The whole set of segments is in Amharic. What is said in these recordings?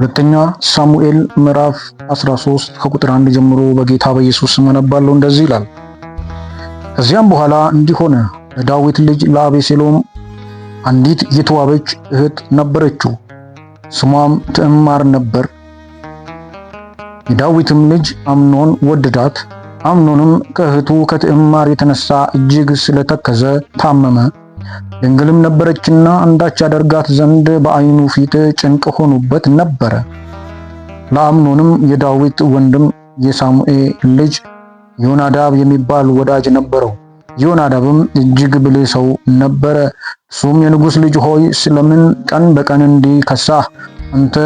ሁለተኛ ሳሙኤል ምዕራፍ 13 ከቁጥር 1 ጀምሮ በጌታ በኢየሱስ ስም አነባለሁ። እንደዚህ ይላል። ከዚያም በኋላ እንዲህ ሆነ፣ ለዳዊት ልጅ ለአቤሴሎም አንዲት የተዋበች እህት ነበረችው፣ ስሟም ትዕማር ነበር። የዳዊትም ልጅ አምኖን ወደዳት። አምኖንም ከእህቱ ከትዕማር የተነሳ እጅግ ስለተከዘ ታመመ። ድንግልም ነበረችና አንዳች ያደርጋት ዘንድ በዓይኑ ፊት ጭንቅ ሆኖበት ነበረ። ለአምኖንም የዳዊት ወንድም የሳሙኤል ልጅ ዮናዳብ የሚባል ወዳጅ ነበረው። ዮናዳብም እጅግ ብልህ ሰው ነበረ። እሱም የንጉሥ ልጅ ሆይ ስለምን ቀን በቀን እንዲህ ከሳህ? አንተ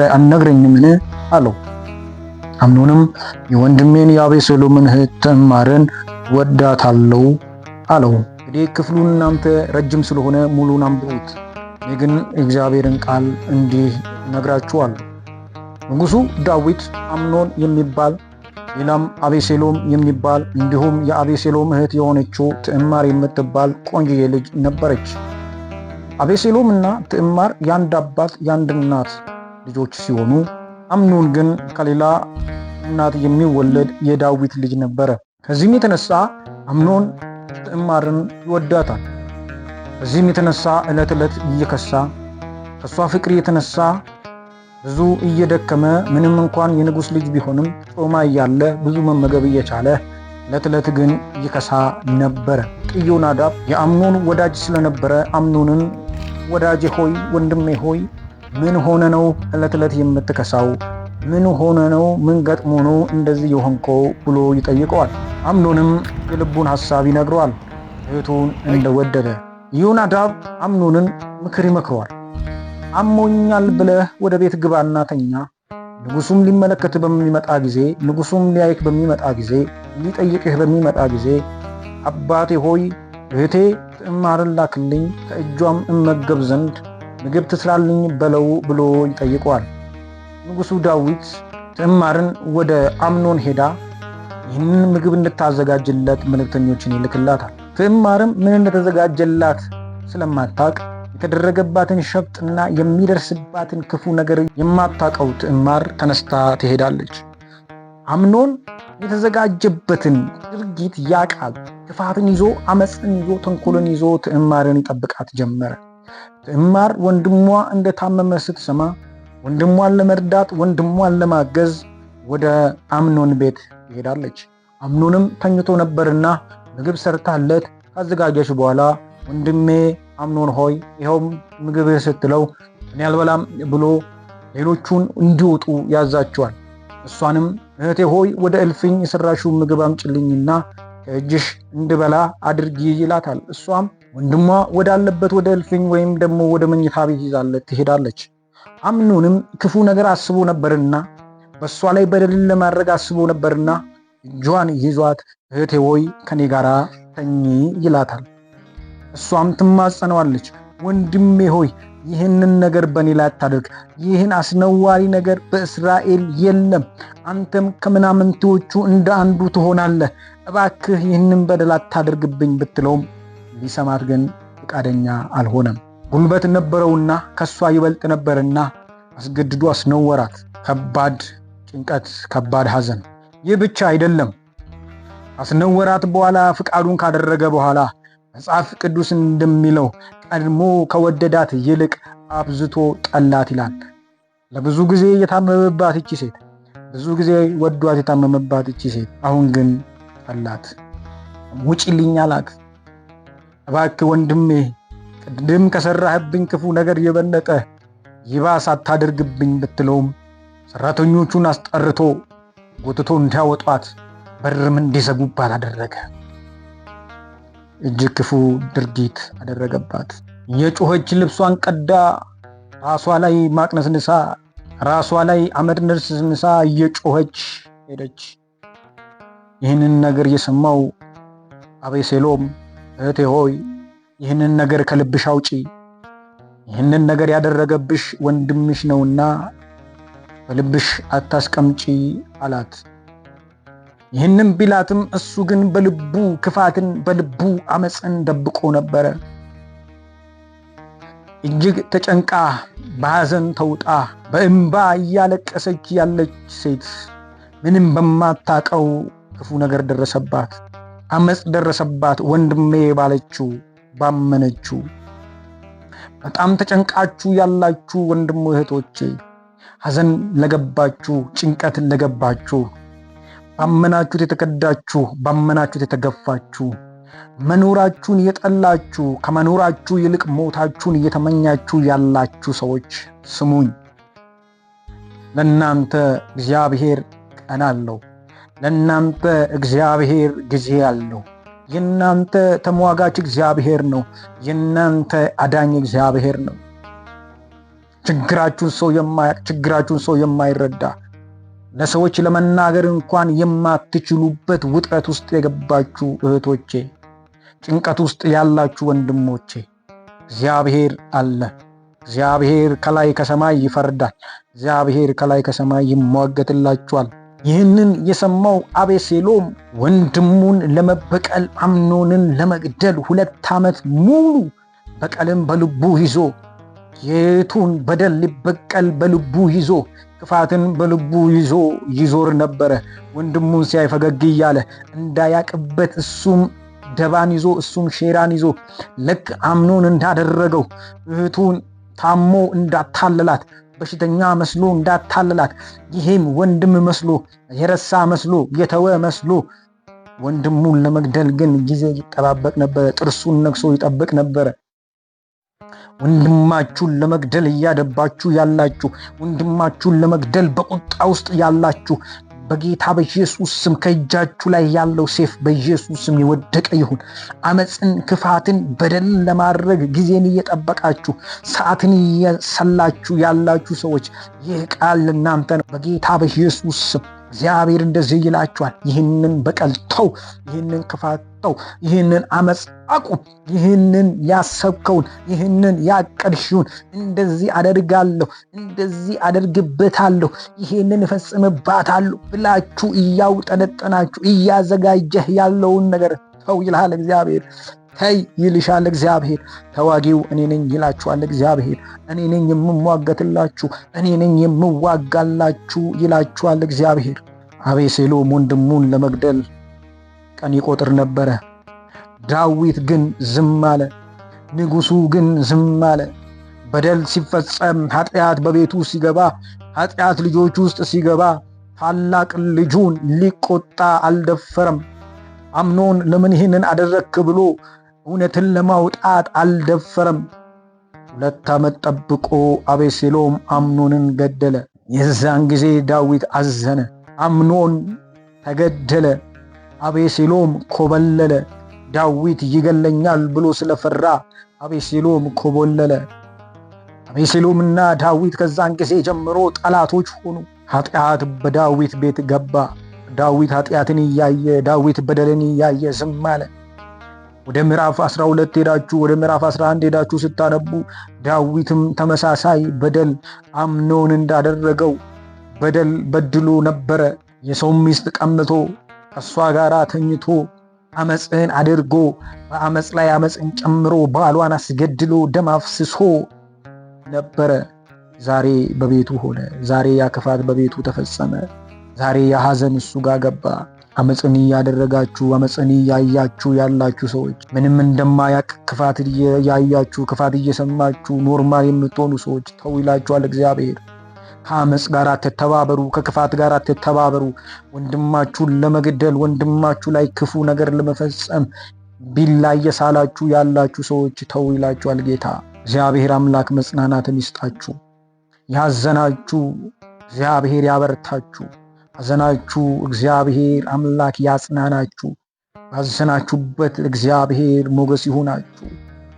አትነግረኝምን? አለው። አምኖንም የወንድሜን የአቤሴሎምን እህት ትዕማርን ወዳታለሁ አለው። እንግዲህ ክፍሉን እናንተ ረጅም ስለሆነ ሙሉን አንብቡት። እኔ ግን እግዚአብሔርን ቃል እንዲህ ነግራችኋለሁ። ንጉሡ ዳዊት አምኖን የሚባል ሌላም አቤሴሎም የሚባል እንዲሁም የአቤሴሎም እህት የሆነችው ትዕማር የምትባል ቆንጆዬ ልጅ ነበረች። አቤሴሎም እና ትዕማር የአንድ አባት የአንድ እናት ልጆች ሲሆኑ አምኖን ግን ከሌላ እናት የሚወለድ የዳዊት ልጅ ነበረ። ከዚህም የተነሳ አምኖን ትዕማርን ይወዳታል። ከዚህም የተነሳ ዕለት ዕለት እየከሳ ከሷ ፍቅር የተነሳ ብዙ እየደከመ ምንም እንኳን የንጉሥ ልጅ ቢሆንም ጾማ እያለ ብዙ መመገብ እየቻለ ዕለት ዕለት ግን ይከሳ ነበረ። ዮናዳብ የአምኖን ወዳጅ ስለነበረ አምኖንን ወዳጄ ሆይ፣ ወንድሜ ሆይ ምን ሆነ ነው ዕለት ዕለት የምትከሳው? ምን ሆነ ነው? ምን ገጥሞ ነው እንደዚህ የሆንከው? ብሎ ይጠይቀዋል። አምኖንም የልቡን ሐሳብ ይነግረዋል፣ እህቱን እንደወደደ። ዮናዳብ አምኖንን ምክር ይመክረዋል። አሞኛል ብለህ ወደ ቤት ግባና ተኛ። ንጉሡም ሊመለከት በሚመጣ ጊዜ፣ ንጉሡም ሊያይክ በሚመጣ ጊዜ፣ ሊጠይቅህ በሚመጣ ጊዜ አባቴ ሆይ እህቴ ትዕማርን ላክልኝ፣ ከእጇም እመገብ ዘንድ ምግብ ትስራልኝ በለው ብሎ ይጠይቀዋል። ንጉሡ ዳዊት ትዕማርን ወደ አምኖን ሄዳ ይህንን ምግብ እንድታዘጋጅለት መልእክተኞችን ይልክላታል። ትዕማርም ምን እንደተዘጋጀላት ስለማታውቅ የተደረገባትን ሸፍጥና የሚደርስባትን ክፉ ነገር የማታውቀው ትዕማር ተነስታ ትሄዳለች። አምኖን የተዘጋጀበትን ድርጊት ያውቃል። ክፋትን ይዞ፣ አመፅን ይዞ፣ ተንኮልን ይዞ ትዕማርን ይጠብቃት ጀመረ። ትዕማር ወንድሟ እንደታመመ ስትሰማ ወንድሟን ለመርዳት፣ ወንድሟን ለማገዝ ወደ አምኖን ቤት ትሄዳለች። አምኖንም ተኝቶ ነበርና ምግብ ሰርታለት ካዘጋጀች በኋላ ወንድሜ አምኖን ሆይ ይኸው ምግብህ ስትለው እኔ አልበላም ብሎ ሌሎቹን እንዲወጡ ያዛቸዋል። እሷንም እህቴ ሆይ ወደ እልፍኝ የሰራሽው ምግብ አምጭልኝና ከእጅሽ እንድበላ አድርጊ ይላታል። እሷም ወንድሟ ወዳለበት ወደ እልፍኝ ወይም ደግሞ ወደ መኝታ ቤት ይዛለት ትሄዳለች። አምኖንም ክፉ ነገር አስቦ ነበርና በእሷ ላይ በደልን ለማድረግ አስቦ ነበርና እጇን ይዟት እህቴ ሆይ ከኔ ጋር ተኚ ይላታል። እሷም ትማጸነዋለች። ወንድሜ ሆይ ይህንን ነገር በእኔ ላይ አታድርግ፣ ይህን አስነዋሪ ነገር በእስራኤል የለም፣ አንተም ከምናምንቴዎቹ እንደ አንዱ ትሆናለህ፣ እባክህ ይህንን በደል አታድርግብኝ ብትለውም ሊሰማት ግን ፈቃደኛ አልሆነም። ጉልበት ነበረውና ከሷ ይበልጥ ነበርና አስገድዶ አስነወራት። ከባድ ጭንቀት፣ ከባድ ሐዘን። ይህ ብቻ አይደለም። አስነወራት በኋላ ፍቃዱን ካደረገ በኋላ መጽሐፍ ቅዱስ እንደሚለው ቀድሞ ከወደዳት ይልቅ አብዝቶ ጠላት ይላል። ለብዙ ጊዜ የታመመባት እቺ ሴት፣ ብዙ ጊዜ ወዷት የታመመባት እቺ ሴት አሁን ግን ጠላት። ውጪልኝ አላት። እባክህ ወንድሜ ቅድም ከሰራህብኝ ክፉ ነገር የበለጠ ይባስ አታድርግብኝ ብትለውም ሰራተኞቹን አስጠርቶ ጎትቶ እንዲያወጧት በርም እንዲዘጉባት አደረገ። እጅግ ክፉ ድርጊት አደረገባት። የጮኸች ልብሷን ቀዳ ራሷ ላይ ማቅነስንሳ ራሷ ላይ አመድ ነስንሳ እየጮኸች ሄደች። ይህንን ነገር የሰማው አቤሴሎም እህቴ ሆይ ይህንን ነገር ከልብሽ አውጪ፣ ይህንን ነገር ያደረገብሽ ወንድምሽ ነውና በልብሽ አታስቀምጪ አላት። ይህንም ቢላትም እሱ ግን በልቡ ክፋትን፣ በልቡ አመፅን ደብቆ ነበረ። እጅግ ተጨንቃ በሐዘን ተውጣ በእንባ እያለቀሰች ያለች ሴት ምንም በማታቀው ክፉ ነገር ደረሰባት፣ አመጽ ደረሰባት። ወንድሜ ባለችው ባመነችው። በጣም ተጨንቃችሁ ያላችሁ ወንድም እህቶቼ፣ ሐዘን ለገባችሁ፣ ጭንቀት ለገባችሁ፣ ባመናችሁት የተከዳችሁ፣ ባመናችሁት የተገፋችሁ፣ መኖራችሁን የጠላችሁ፣ ከመኖራችሁ ይልቅ ሞታችሁን እየተመኛችሁ ያላችሁ ሰዎች ስሙኝ። ለእናንተ እግዚአብሔር ቀን አለው። ለእናንተ እግዚአብሔር ጊዜ አለው። የእናንተ ተሟጋች እግዚአብሔር ነው። የእናንተ አዳኝ እግዚአብሔር ነው። ችግራችሁን ሰው የማያውቅ፣ ችግራችሁን ሰው የማይረዳ፣ ለሰዎች ለመናገር እንኳን የማትችሉበት ውጥረት ውስጥ የገባችሁ እህቶቼ፣ ጭንቀት ውስጥ ያላችሁ ወንድሞቼ፣ እግዚአብሔር አለ። እግዚአብሔር ከላይ ከሰማይ ይፈርዳል። እግዚአብሔር ከላይ ከሰማይ ይሟገትላችኋል። ይህንን የሰማው አቤሴሎም ወንድሙን ለመበቀል አምኖንን ለመግደል 2 ዓመት ሙሉ በቀልን በልቡ ይዞ የቱን በደል ሊበቀል በልቡ ይዞ ክፋትን በልቡ ይዞ ይዞር ነበረ። ወንድሙን ሲያይ ፈገግ እያለ እንዳያቅበት እሱም ደባን ይዞ እሱም ሼራን ይዞ ልክ አምኖን እንዳደረገው እህቱን ታሞ እንዳታለላት፣ በሽተኛ መስሎ እንዳታለላት፣ ይሄም ወንድም መስሎ የረሳ መስሎ የተወ መስሎ ወንድሙን ለመግደል ግን ጊዜ ይጠባበቅ ነበረ። ጥርሱን ነክሶ ይጠብቅ ነበረ። ወንድማችሁን ለመግደል እያደባችሁ ያላችሁ፣ ወንድማችሁን ለመግደል በቁጣ ውስጥ ያላችሁ በጌታ በኢየሱስ ስም ከእጃችሁ ላይ ያለው ሰይፍ በኢየሱስ ስም የወደቀ ይሁን። አመጽን፣ ክፋትን፣ በደልን ለማድረግ ጊዜን እየጠበቃችሁ ሰዓትን እየሰላችሁ ያላችሁ ሰዎች ይህ ቃል ለእናንተ ነው። በጌታ በኢየሱስ ስም እግዚአብሔር እንደዚህ ይላችኋል። ይህንን በቀል ተው፣ ይህንን ክፋት ተው፣ ይህንን አመጽ አቁም። ይህንን ያሰብከውን፣ ይህንን ያቀድሽውን እንደዚህ አደርጋለሁ፣ እንደዚህ አደርግበታለሁ፣ ይህንን እፈጽምባታለሁ ብላችሁ እያውጠነጠናችሁ እያዘጋጀህ ያለውን ነገር ተው ይልሃል እግዚአብሔር። ተይ ይልሻል እግዚአብሔር። ተዋጊው እኔ ነኝ ይላችኋል እግዚአብሔር። እኔ ነኝ የምሟገትላችሁ፣ እኔ ነኝ የምዋጋላችሁ ይላችኋል እግዚአብሔር። አቤሴሎም ወንድሙን ለመግደል ቀን ይቆጥር ነበረ። ዳዊት ግን ዝም አለ። ንጉሱ ግን ዝም አለ። በደል ሲፈጸም፣ ኃጢአት በቤቱ ሲገባ፣ ኃጢአት ልጆች ውስጥ ሲገባ ታላቅ ልጁን ሊቆጣ አልደፈረም። አምኖን ለምን ይህንን አደረክ ብሎ እውነትን ለማውጣት አልደፈረም። 2 ዓመት ጠብቆ አቤሴሎም አምኖንን ገደለ። የዛን ጊዜ ዳዊት አዘነ። አምኖን ተገደለ። አቤሴሎም ኮበለለ። ዳዊት ይገለኛል ብሎ ስለፈራ አቤሴሎም ኮበለለ። አቤሴሎምና ዳዊት ከዛን ጊዜ ጀምሮ ጠላቶች ሆኑ። ኃጢአት በዳዊት ቤት ገባ። ዳዊት ኃጢአትን እያየ፣ ዳዊት በደልን እያየ ዝም አለ። ወደ ምዕራፍ 12 ሄዳችሁ ወደ ምዕራፍ 11 ሄዳችሁ ስታነቡ ዳዊትም ተመሳሳይ በደል አምኖን እንዳደረገው በደል በድሎ ነበረ። የሰው ሚስት ቀምቶ ከሷ ጋር ተኝቶ አመጽን አድርጎ በአመጽ ላይ አመጽን ጨምሮ ባሏን አስገድሎ ደም አፍስሶ ነበረ። ዛሬ በቤቱ ሆነ። ዛሬ ያ ክፋት በቤቱ ተፈጸመ። ዛሬ የሐዘን እሱ ጋር ገባ። አመጽን እያደረጋችሁ አመጽን እያያችሁ ያላችሁ ሰዎች፣ ምንም እንደማያቅ ክፋት እያያችሁ ክፋት እየሰማችሁ ኖርማል የምትሆኑ ሰዎች ተው ይላችኋል እግዚአብሔር። ከአመጽ ጋር አትተባበሩ፣ ከክፋት ጋር አትተባበሩ። ወንድማችሁን ለመግደል፣ ወንድማችሁ ላይ ክፉ ነገር ለመፈጸም ቢላ እየሳላችሁ ያላችሁ ሰዎች ተው ይላችኋል ጌታ። እግዚአብሔር አምላክ መጽናናትን ይስጣችሁ። ያዘናችሁ እግዚአብሔር ያበርታችሁ። ሐዘናችሁ እግዚአብሔር አምላክ ያጽናናችሁ። ባዘናችሁበት እግዚአብሔር ሞገስ ይሁናችሁ።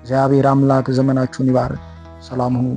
እግዚአብሔር አምላክ ዘመናችሁን ይባርክ። ሰላም ሁኑ።